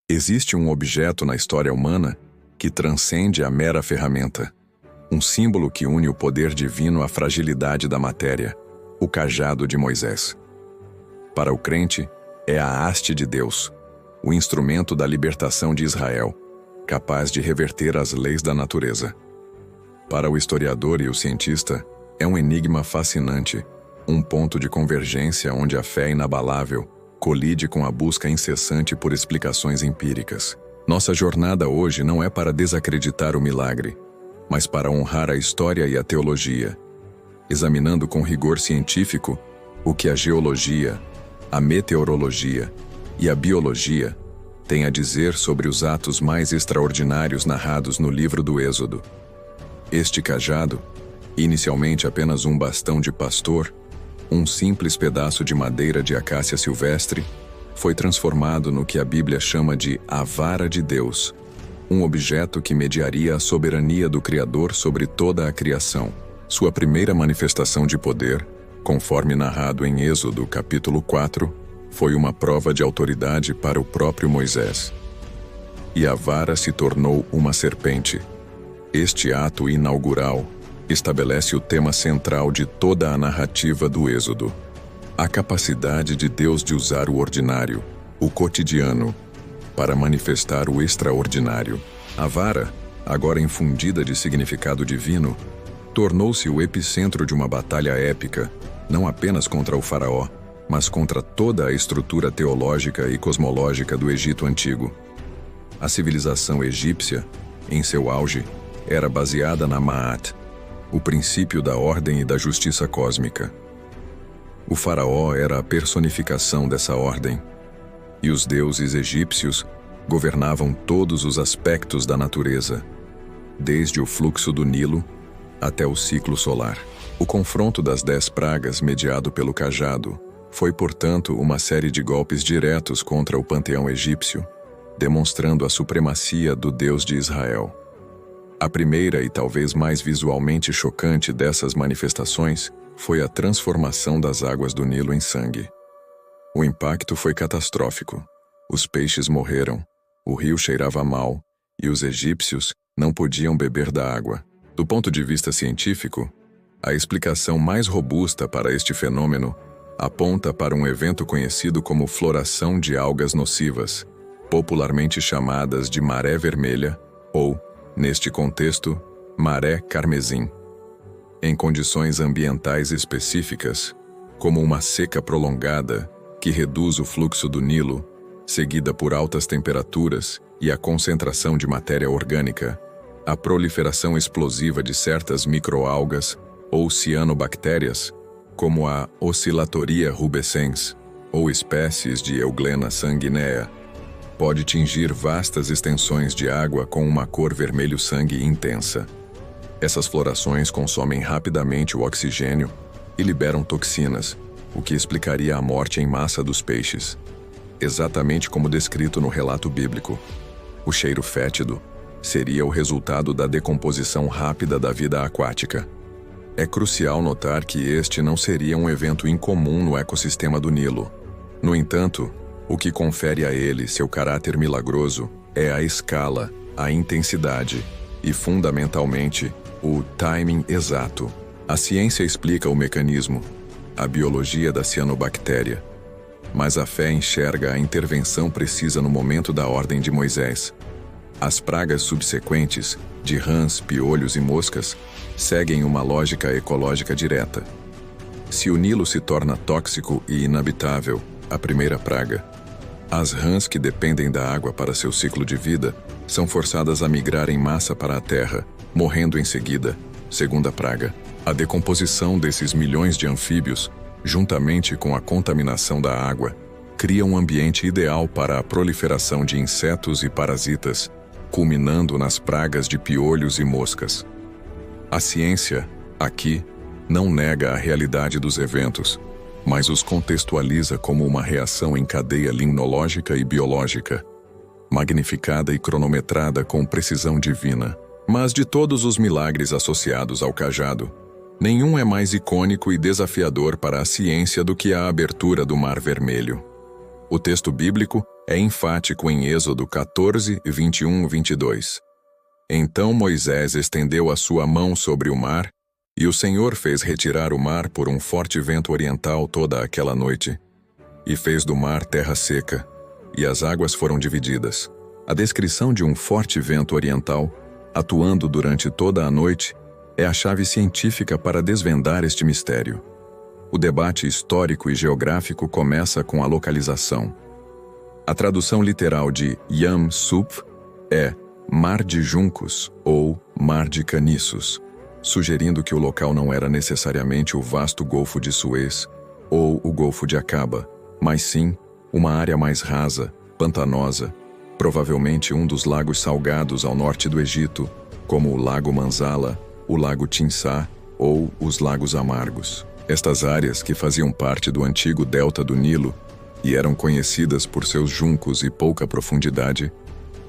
Existe um objeto na história humana que transcende a mera ferramenta. Um símbolo que une o poder divino à fragilidade da matéria, o cajado de Moisés. Para o crente, é a haste de Deus, o instrumento da libertação de Israel, capaz de reverter as leis da natureza. Para o historiador e o cientista, é um enigma fascinante, um ponto de convergência onde a fé inabalável colide com a busca incessante por explicações empíricas. Nossa jornada hoje não é para desacreditar o milagre, mas para honrar a história e a teologia, examinando com rigor científico o que a geologia, a meteorologia e a biologia têm a dizer sobre os atos mais extraordinários narrados no livro do Êxodo. Este cajado, inicialmente apenas um bastão de pastor, um simples pedaço de madeira de acácia silvestre, foi transformado no que a Bíblia chama de a vara de Deus, um objeto que mediaria a soberania do Criador sobre toda a criação. Sua primeira manifestação de poder, conforme narrado em Êxodo capítulo 4, foi uma prova de autoridade para o próprio Moisés. E a vara se tornou uma serpente. Este ato inaugural estabelece o tema central de toda a narrativa do Êxodo: a capacidade de Deus de usar o ordinário, o cotidiano, para manifestar o extraordinário. A vara, agora infundida de significado divino, tornou-se o epicentro de uma batalha épica, não apenas contra o faraó, mas contra toda a estrutura teológica e cosmológica do Egito Antigo. A civilização egípcia, em seu auge, era baseada na Ma'at, o princípio da ordem e da justiça cósmica. O faraó era a personificação dessa ordem, e os deuses egípcios governavam todos os aspectos da natureza, desde o fluxo do Nilo até o ciclo solar. O confronto das 10 pragas mediado pelo cajado foi, portanto, uma série de golpes diretos contra o panteão egípcio, demonstrando a supremacia do Deus de Israel. A primeira e talvez mais visualmente chocante dessas manifestações foi a transformação das águas do Nilo em sangue. O impacto foi catastrófico. Os peixes morreram, o rio cheirava mal e os egípcios não podiam beber da água. Do ponto de vista científico, a explicação mais robusta para este fenômeno aponta para um evento conhecido como floração de algas nocivas, popularmente chamadas de maré vermelha ou, neste contexto, maré carmesim. Em condições ambientais específicas, como uma seca prolongada que reduz o fluxo do Nilo, seguida por altas temperaturas e a concentração de matéria orgânica, a proliferação explosiva de certas microalgas ou cianobactérias, como a Oscillatoria rubescens, ou espécies de Euglena sanguinea, pode tingir vastas extensões de água com uma cor vermelho-sangue intensa. Essas florações consomem rapidamente o oxigênio e liberam toxinas, o que explicaria a morte em massa dos peixes. Exatamente como descrito no relato bíblico, o cheiro fétido seria o resultado da decomposição rápida da vida aquática. É crucial notar que este não seria um evento incomum no ecossistema do Nilo. No entanto, o que confere a ele seu caráter milagroso é a escala, a intensidade e, fundamentalmente, o timing exato. A ciência explica o mecanismo, a biologia da cianobactéria, mas a fé enxerga a intervenção precisa no momento da ordem de Moisés. As pragas subsequentes, de rãs, piolhos e moscas, seguem uma lógica ecológica direta. Se o Nilo se torna tóxico e inabitável, a primeira praga, as rãs que dependem da água para seu ciclo de vida são forçadas a migrar em massa para a terra, morrendo em seguida, segunda praga. A decomposição desses milhões de anfíbios, juntamente com a contaminação da água, cria um ambiente ideal para a proliferação de insetos e parasitas, culminando nas pragas de piolhos e moscas. A ciência, aqui, não nega a realidade dos eventos, mas os contextualiza como uma reação em cadeia limnológica e biológica, magnificada e cronometrada com precisão divina. Mas de todos os milagres associados ao cajado, nenhum é mais icônico e desafiador para a ciência do que a abertura do Mar Vermelho. O texto bíblico é enfático em Êxodo 14, 21-22. Então Moisés estendeu a sua mão sobre o mar, e o Senhor fez retirar o mar por um forte vento oriental toda aquela noite, e fez do mar terra seca, e as águas foram divididas. A descrição de um forte vento oriental, atuando durante toda a noite, é a chave científica para desvendar este mistério. O debate histórico e geográfico começa com a localização. A tradução literal de Yam Suf é Mar de Juncos ou Mar de Caniços, sugerindo que o local não era necessariamente o vasto Golfo de Suez ou o Golfo de Aqaba, mas sim uma área mais rasa, pantanosa, provavelmente um dos lagos salgados ao norte do Egito, como o Lago Manzala, o Lago Tinsá ou os Lagos Amargos. Estas áreas, que faziam parte do antigo delta do Nilo e eram conhecidas por seus juncos e pouca profundidade,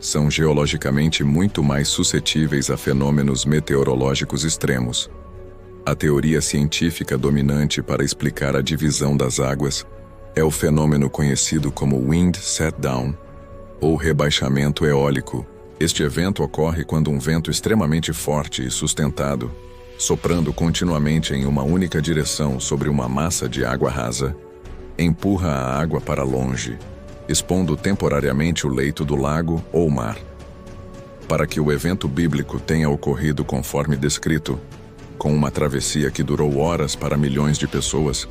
são geologicamente muito mais suscetíveis a fenômenos meteorológicos extremos. A teoria científica dominante para explicar a divisão das águas é o fenômeno conhecido como Wind Set-Down, ou rebaixamento eólico. Este evento ocorre quando um vento extremamente forte e sustentado, soprando continuamente em uma única direção sobre uma massa de água rasa, empurra a água para longe, expondo temporariamente o leito do lago ou mar. Para que o evento bíblico tenha ocorrido conforme descrito, com uma travessia que durou horas para milhões de pessoas,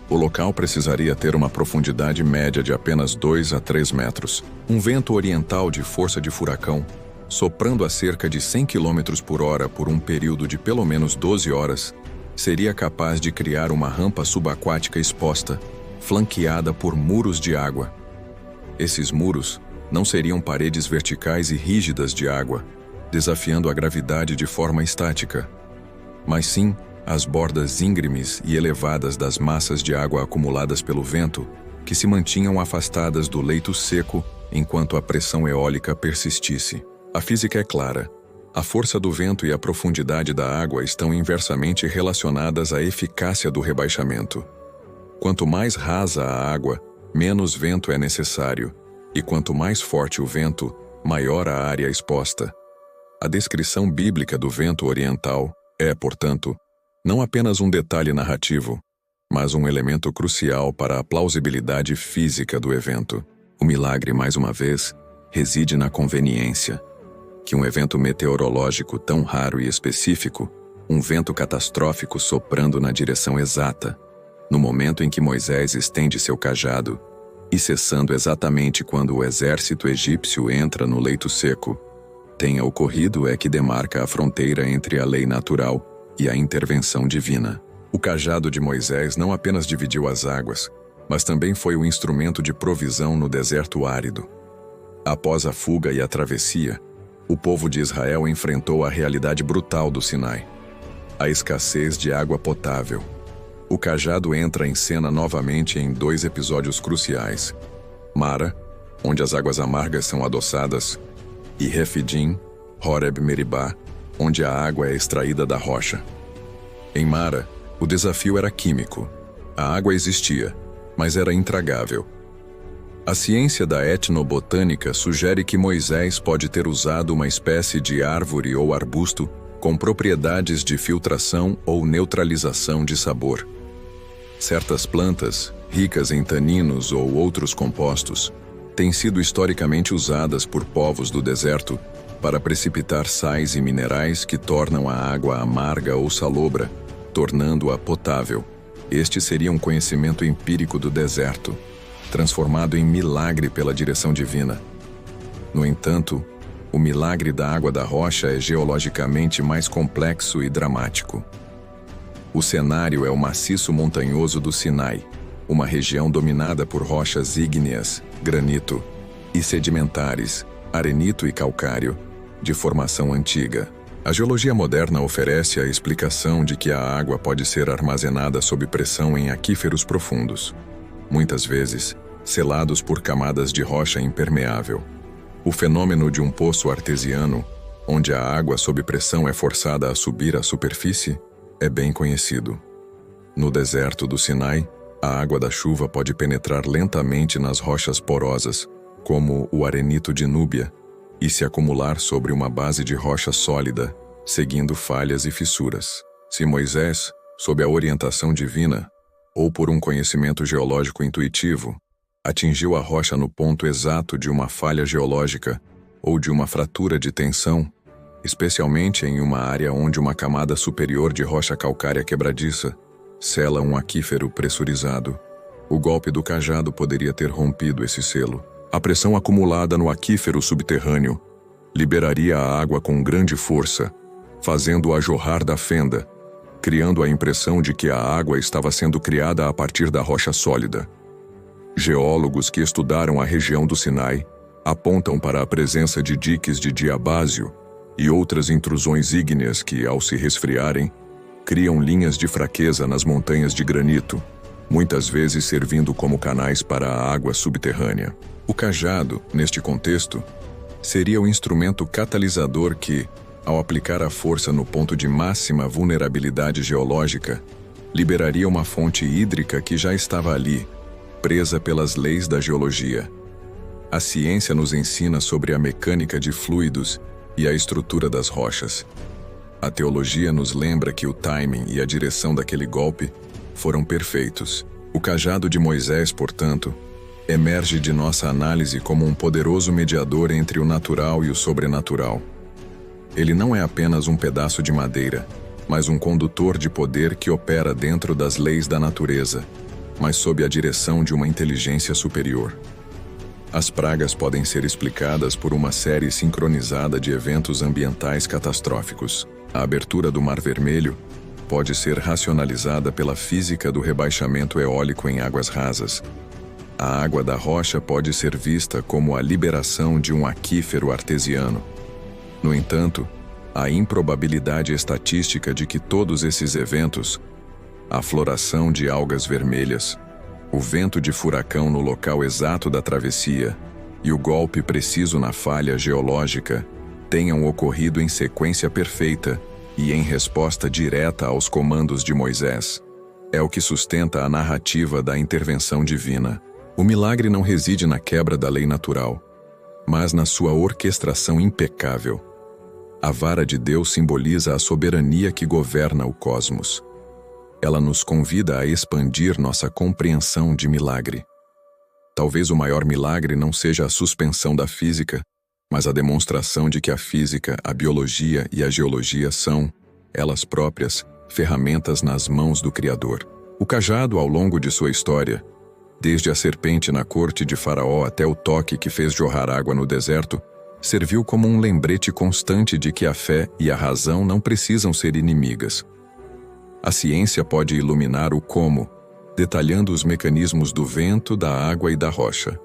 o local precisaria ter uma profundidade média de apenas 2 a 3 metros. Um vento oriental de força de furacão, soprando a cerca de 100 km por hora por um período de pelo menos 12 horas, seria capaz de criar uma rampa subaquática exposta, flanqueada por muros de água. Esses muros não seriam paredes verticais e rígidas de água, desafiando a gravidade de forma estática, mas sim as bordas íngremes e elevadas das massas de água acumuladas pelo vento, que se mantinham afastadas do leito seco enquanto a pressão eólica persistisse. A física é clara. A força do vento e a profundidade da água estão inversamente relacionadas à eficácia do rebaixamento. Quanto mais rasa a água, menos vento é necessário, e quanto mais forte o vento, maior a área exposta. A descrição bíblica do vento oriental é, portanto, não apenas um detalhe narrativo, mas um elemento crucial para a plausibilidade física do evento. O milagre, mais uma vez, reside na conveniência. Que um evento meteorológico tão raro e específico, um vento catastrófico soprando na direção exata, no momento em que Moisés estende seu cajado, e cessando exatamente quando o exército egípcio entra no leito seco, tenha ocorrido é que demarca a fronteira entre a lei natural e a intervenção divina. O cajado de Moisés não apenas dividiu as águas, mas também foi o instrumento de provisão no deserto árido. Após a fuga e a travessia, o povo de Israel enfrentou a realidade brutal do Sinai: a escassez de água potável. O cajado entra em cena novamente em 2 episódios cruciais: Mara, onde as águas amargas são adoçadas, e Refidim, Horeb Meribá, onde a água é extraída da rocha. Em Mara, o desafio era químico. A água existia, mas era intragável. A ciência da etnobotânica sugere que Moisés pode ter usado uma espécie de árvore ou arbusto com propriedades de filtração ou neutralização de sabor. Certas plantas, ricas em taninos ou outros compostos, têm sido historicamente usadas por povos do deserto para precipitar sais e minerais que tornam a água amarga ou salobra, tornando-a potável. Este seria um conhecimento empírico do deserto, transformado em milagre pela direção divina. No entanto, o milagre da água da rocha é geologicamente mais complexo e dramático. O cenário é o maciço montanhoso do Sinai, uma região dominada por rochas ígneas, granito, e sedimentares, arenito e calcário, de formação antiga. A geologia moderna oferece a explicação de que a água pode ser armazenada sob pressão em aquíferos profundos, muitas vezes selados por camadas de rocha impermeável. O fenômeno de um poço artesiano, onde a água sob pressão é forçada a subir à superfície, é bem conhecido. No deserto do Sinai, a água da chuva pode penetrar lentamente nas rochas porosas, como o arenito de Núbia, e se acumular sobre uma base de rocha sólida, seguindo falhas e fissuras. Se Moisés, sob a orientação divina, ou por um conhecimento geológico intuitivo, atingiu a rocha no ponto exato de uma falha geológica ou de uma fratura de tensão, especialmente em uma área onde uma camada superior de rocha calcária quebradiça sela um aquífero pressurizado, o golpe do cajado poderia ter rompido esse selo. A pressão acumulada no aquífero subterrâneo liberaria a água com grande força, fazendo-a jorrar da fenda, criando a impressão de que a água estava sendo criada a partir da rocha sólida. Geólogos que estudaram a região do Sinai apontam para a presença de diques de diabásio e outras intrusões ígneas que, ao se resfriarem, criam linhas de fraqueza nas montanhas de granito, muitas vezes servindo como canais para a água subterrânea. O cajado, neste contexto, seria o instrumento catalisador que, ao aplicar a força no ponto de máxima vulnerabilidade geológica, liberaria uma fonte hídrica que já estava ali, presa pelas leis da geologia. A ciência nos ensina sobre a mecânica de fluidos e a estrutura das rochas. A teologia nos lembra que o timing e a direção daquele golpe foram perfeitos. O cajado de Moisés, portanto, emerge de nossa análise como um poderoso mediador entre o natural e o sobrenatural. Ele não é apenas um pedaço de madeira, mas um condutor de poder que opera dentro das leis da natureza, mas sob a direção de uma inteligência superior. As pragas podem ser explicadas por uma série sincronizada de eventos ambientais catastróficos. A abertura do Mar Vermelho pode ser racionalizada pela física do rebaixamento eólico em águas rasas. A água da rocha pode ser vista como a liberação de um aquífero artesiano. No entanto, a improbabilidade estatística de que todos esses eventos, a floração de algas vermelhas, o vento de furacão no local exato da travessia e o golpe preciso na falha geológica, tenham ocorrido em sequência perfeita e em resposta direta aos comandos de Moisés, é o que sustenta a narrativa da intervenção divina. O milagre não reside na quebra da lei natural, mas na sua orquestração impecável. A vara de Deus simboliza a soberania que governa o cosmos. Ela nos convida a expandir nossa compreensão de milagre. Talvez o maior milagre não seja a suspensão da física, mas a demonstração de que a física, a biologia e a geologia são, elas próprias, ferramentas nas mãos do Criador. O cajado, ao longo de sua história, desde a serpente na corte de Faraó até o toque que fez jorrar água no deserto, serviu como um lembrete constante de que a fé e a razão não precisam ser inimigas. A ciência pode iluminar o como, detalhando os mecanismos do vento, da água e da rocha.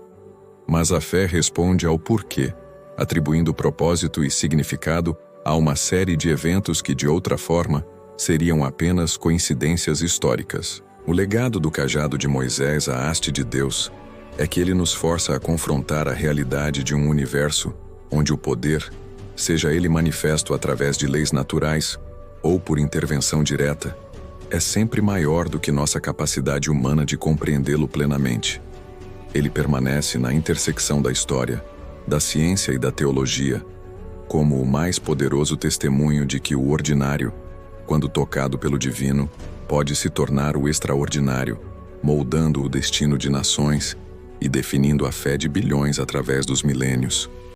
Mas a fé responde ao porquê, atribuindo propósito e significado a uma série de eventos que, de outra forma, seriam apenas coincidências históricas. O legado do cajado de Moisés, a haste de Deus, é que ele nos força a confrontar a realidade de um universo onde o poder, seja ele manifesto através de leis naturais ou por intervenção direta, é sempre maior do que nossa capacidade humana de compreendê-lo plenamente. Ele permanece na intersecção da história, da ciência e da teologia, como o mais poderoso testemunho de que o ordinário, quando tocado pelo divino, pode se tornar o extraordinário, moldando o destino de nações e definindo a fé de bilhões através dos milênios.